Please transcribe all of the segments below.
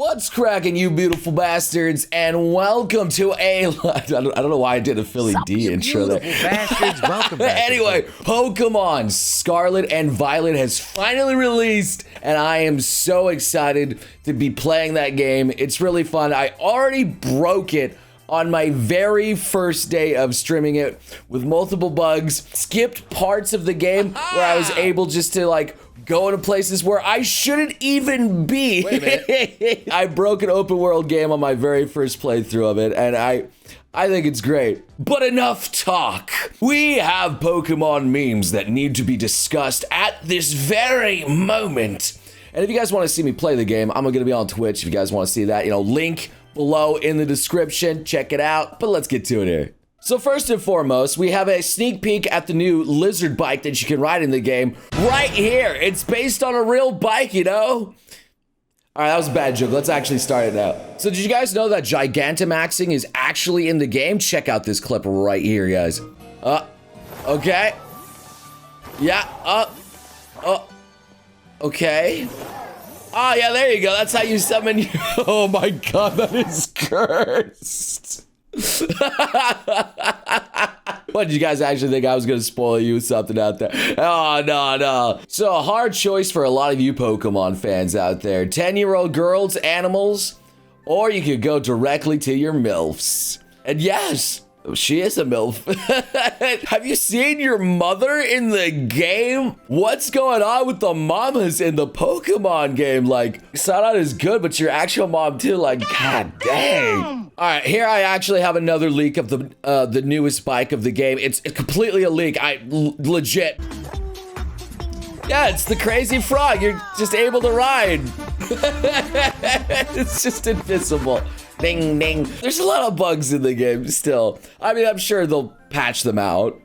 What's cracking, you beautiful bastards, and welcome to a... I don't know why I did a Philly D intro there. Bastards, welcome back. Anyway, Pokemon Scarlet and Violet has finally released, and I am so excited to be playing that game. It's really fun. I already broke it on my very first day of streaming it with multiple bugs, skipped parts of the game where I was able just to like go into places where I shouldn't even be. Wait a minute. I broke an open world game on my very first playthrough of it, and I think it's great. But enough talk. We have Pokemon memes that need to be discussed at this very moment. And if you guys want to see me play the game, I'm gonna be on Twitch if you guys want to see that. You know, link below in the description. Check it out. But let's get to it here. So first and foremost, we have a sneak peek at the new lizard bike that you can ride in the game right here. It's based on a real bike, you know? All right, that was a bad joke. Let's actually start it out. So did you guys know that Gigantamaxing is actually in the game? Check out this clip right here, guys. Okay. Yeah, okay. Oh, yeah, there you go. That's how you summon. Oh my God, that is cursed. What, did you guys actually think I was gonna spoil you with something out there? Oh, no. So a hard choice for a lot of you Pokemon fans out there. 10-year-old girls, animals, or you could go directly to your MILFs. And yes, she is a MILF. Have you seen your mother in the game? What's going on with the mamas in the Pokemon game? Like, Scarlet is good, but your actual mom too, like, god dang. All right, here I actually have another leak of the newest bike of the game. It's completely a leak, legit. Yeah, it's the crazy frog. You're just able to ride. It's just invisible. Ding, ding. There's a lot of bugs in the game still. I mean, I'm sure they'll patch them out,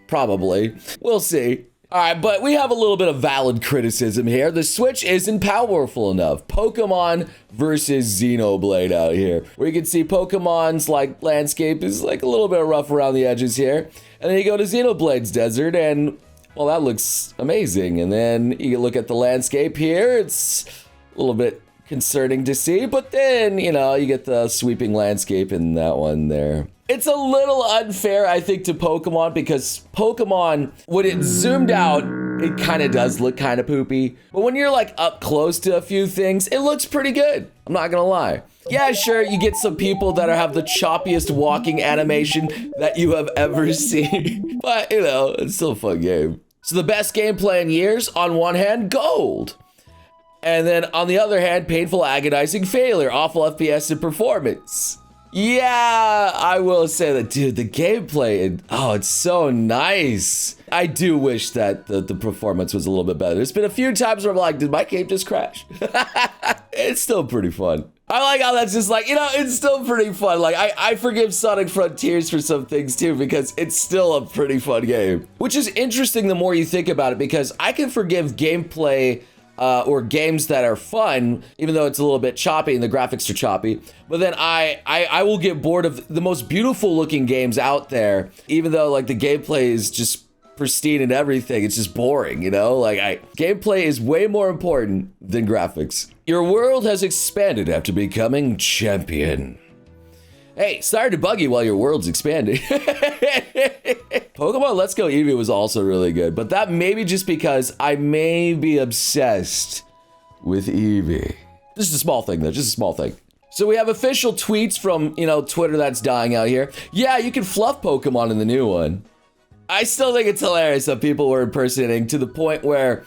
probably. We'll see. All right, but we have a little bit of valid criticism here. The Switch isn't powerful enough. Pokemon versus Xenoblade out here. Where you can see Pokemon's like landscape is like a little bit rough around the edges here. And then you go to Xenoblade's desert and, well, that looks amazing. And then you look at the landscape here. It's a little bit concerning to see, but then, you know, you get the sweeping landscape in that one there. It's a little unfair, I think, to Pokemon because Pokemon, when it's zoomed out, it kind of does look kind of poopy. But when you're like up close to a few things, it looks pretty good. I'm not gonna lie. Yeah, sure, you get some people that have the choppiest walking animation that you have ever seen. But, you know, it's still a fun game. So the best gameplay in years, on one hand, gold. And then on the other hand, painful, agonizing failure, awful FPS and performance. Yeah, I will say that, dude, the gameplay, it's so nice. I do wish that the performance was a little bit better. There's been a few times where I'm like, did my game just crash? It's still pretty fun. I like how that's just like, you know, it's still pretty fun. Like, I forgive Sonic Frontiers for some things too, because it's still a pretty fun game. Which is interesting the more you think about it, because I can forgive gameplay or games that are fun, even though it's a little bit choppy and the graphics are choppy. But then I will get bored of the most beautiful looking games out there, even though like the gameplay is just pristine and everything. It's just boring, you know? Like gameplay is way more important than graphics. Your world has expanded after becoming champion. Hey, sorry to bug you while your world's expanding. Pokemon Let's Go Eevee was also really good, but that may be just because I may be obsessed with Eevee. Just a small thing though, just a small thing. So we have official tweets from, you know, Twitter that's dying out here. Yeah, you can fluff Pokemon in the new one. I still think it's hilarious that people were impersonating to the point where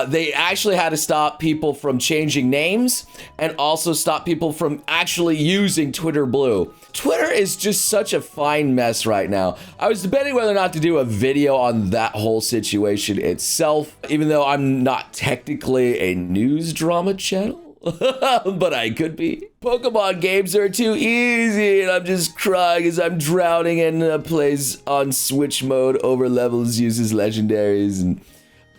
they actually had to stop people from changing names and also stop people from actually using Twitter Blue. Twitter is just such a fine mess right now. I was debating whether or not to do a video on that whole situation itself, even though I'm not technically a news drama channel. But I could be. Pokemon games are too easy, and I'm just crying as I'm drowning and plays on Switch mode, over levels, uses legendaries, and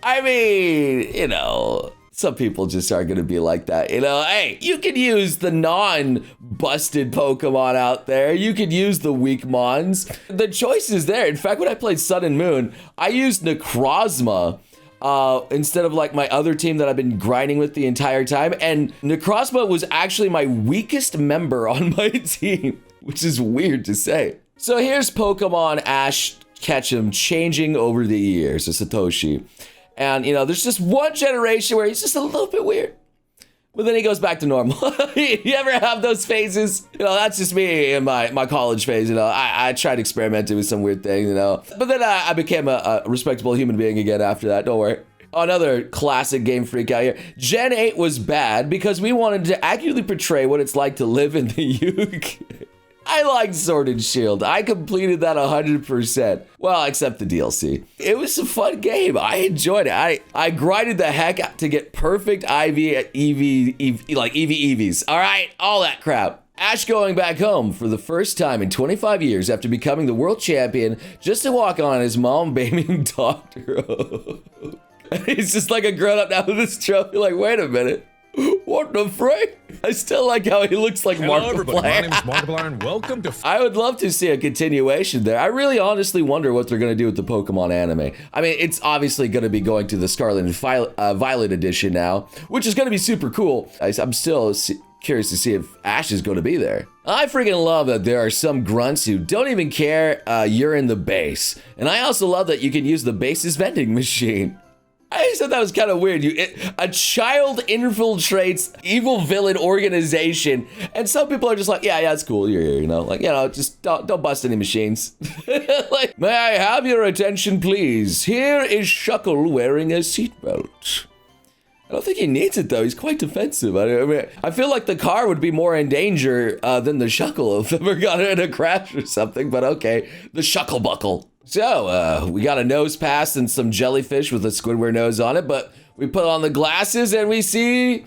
I mean, you know, some people just aren't gonna be like that, you know? Hey, you can use the non-busted Pokemon out there. You could use the weak mons. The choice is there. In fact, when I played Sun and Moon, I used Necrozma instead of like my other team that I've been grinding with the entire time. And Necrozma was actually my weakest member on my team, which is weird to say. So here's Pokemon Ash Ketchum changing over the years, a Satoshi. And, you know, there's just one generation where he's just a little bit weird. But then he goes back to normal. You ever have those phases? You know, that's just me in my college phase. You know, I tried experimenting with some weird things, you know. But then I became a respectable human being again after that. Don't worry. Another classic Game Freak out here. Gen 8 was bad because we wanted to accurately portray what it's like to live in the UK. I liked Sword and Shield. I completed that 100%. Well, except the DLC. It was a fun game. I enjoyed it. I grinded the heck out to get perfect IV, like EVs. All right, all that crap. Ash going back home for the first time in 25 years after becoming the world champion just to walk on his mom-blaming doctor. He's just like a grown-up now with this trophy. Like, wait a minute. What the frick? I still like how he looks like Hello, Markiplier. everybody. My name is Markiplier, and welcome to. I would love to see a continuation there. I really honestly wonder what they're going to do with the Pokemon anime. I mean, it's obviously going to be going to the Scarlet and Violet edition now, which is going to be super cool. I'm still curious to see if Ash is going to be there. I freaking love that there are some grunts who don't even care you're in the base. And I also love that you can use the base's vending machine. I just thought that was kind of weird. A child infiltrates evil villain organization, and some people are just like, yeah, it's cool. You're here, you know, like, you know, just don't bust any machines. Like, may I have your attention, please? Here is Shuckle wearing a seatbelt. I don't think he needs it though. He's quite defensive. I mean, I feel like the car would be more in danger than the Shuckle if ever got in a crash or something. But okay, the Shuckle buckle. So, we got a nose pass and some jellyfish with a Squidward nose on it, but we put on the glasses and we see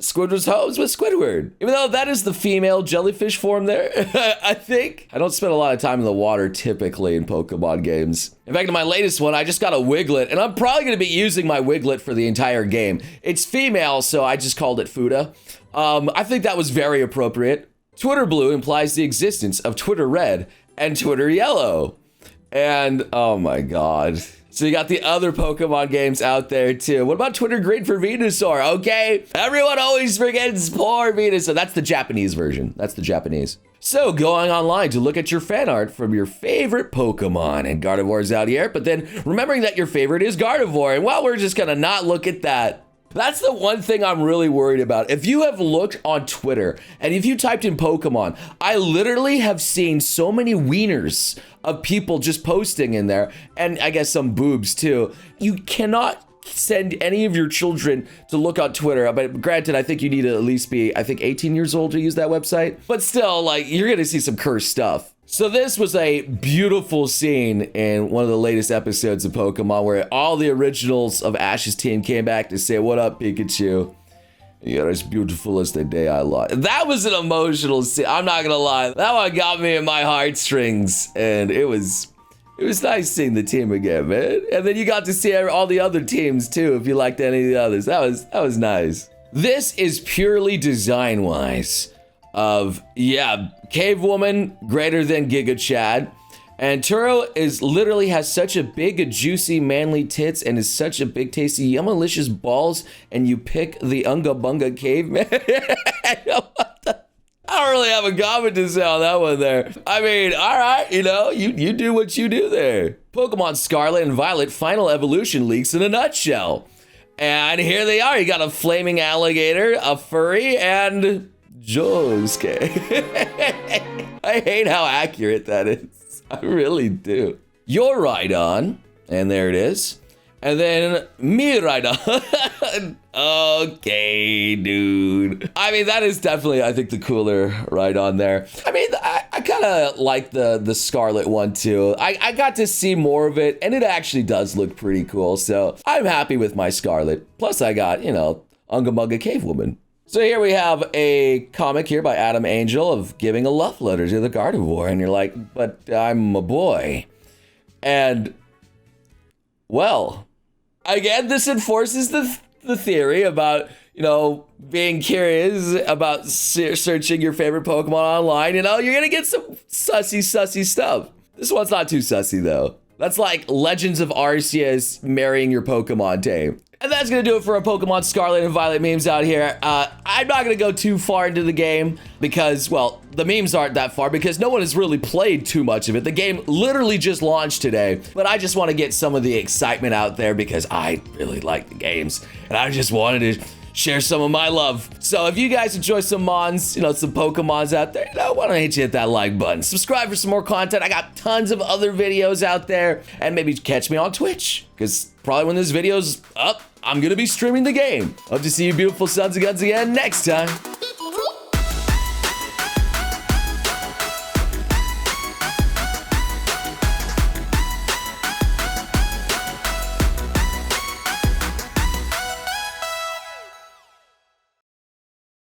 Squidward's homes with Squidward. Even though that is the female jellyfish form there, I think. I don't spend a lot of time in the water typically in Pokemon games. In fact, in my latest one, I just got a Wiglet, and I'm probably going to be using my Wiglet for the entire game. It's female, so I just called it Fuda. I think that was very appropriate. Twitter Blue implies the existence of Twitter Red and Twitter Yellow. And, oh my god. So you got the other Pokemon games out there too. What about Twitter Green for Venusaur? Okay, everyone always forgets poor Venusaur. That's the Japanese version. That's the Japanese. So going online to look at your fan art from your favorite Pokemon, and Gardevoir's out here, but then remembering that your favorite is Gardevoir. And well, we're just gonna not look at that. That's the one thing I'm really worried about. If you have looked on Twitter and if you typed in Pokemon, I literally have seen so many wieners of people just posting in there, and I guess some boobs too. You cannot send any of your children to look on Twitter, but granted, I think you need to at least be, I think 18 years old to use that website, but still, like, you're gonna see some cursed stuff. So this was a beautiful scene in one of the latest episodes of Pokemon where all the originals of Ash's team came back to say, what up, Pikachu? You're as beautiful as the day I lost. That was an emotional scene. I'm not gonna lie. That one got me in my heartstrings, and it was nice seeing the team again, man. And then you got to see all the other teams too, if you liked any of the others. That was nice. This is purely design-wise of, yeah, Cave Woman greater than Giga Chad. And Turo literally has such a big, juicy, manly tits and is such a big, tasty, yummalicious balls, and you pick the Unga Bunga Caveman. I don't really have a comment to say on that one there. I mean, all right, you know, you do what you do there. Pokemon Scarlet and Violet final evolution leaks in a nutshell. And here they are. You got a flaming alligator, a furry, and Josuke. I hate how accurate that is. I really do. You're right on. And there it is. And then me right on. Okay, dude. I mean, that is definitely, I think, the cooler right on there. I mean, I kind of like the Scarlet one too. I got to see more of it, and it actually does look pretty cool. So I'm happy with my Scarlet. Plus, I got, you know, Unga Bunga Cave Woman. So here we have a comic here by Adam Angel of giving a love letter to the Gardevoir. And you're like, but I'm a boy. And, well, again, this enforces the theory about, you know, being curious about searching your favorite Pokemon online. You know, you're going to get some sussy stuff. This one's not too sussy, though. That's like Legends of Arceus marrying your Pokemon team. And that's going to do it for our Pokemon Scarlet and Violet memes out here. I'm not going to go too far into the game because, well, the memes aren't that far because no one has really played too much of it. The game literally just launched today, but I just want to get some of the excitement out there because I really like the games and I just wanted to share some of my love. So if you guys enjoy some Mons, you know, some Pokemons out there, you know, why don't you hit that like button? Subscribe for some more content. I got tons of other videos out there, and maybe catch me on Twitch, because probably when this video's up, I'm gonna be streaming the game. Hope to see you beautiful sons and guns again next time.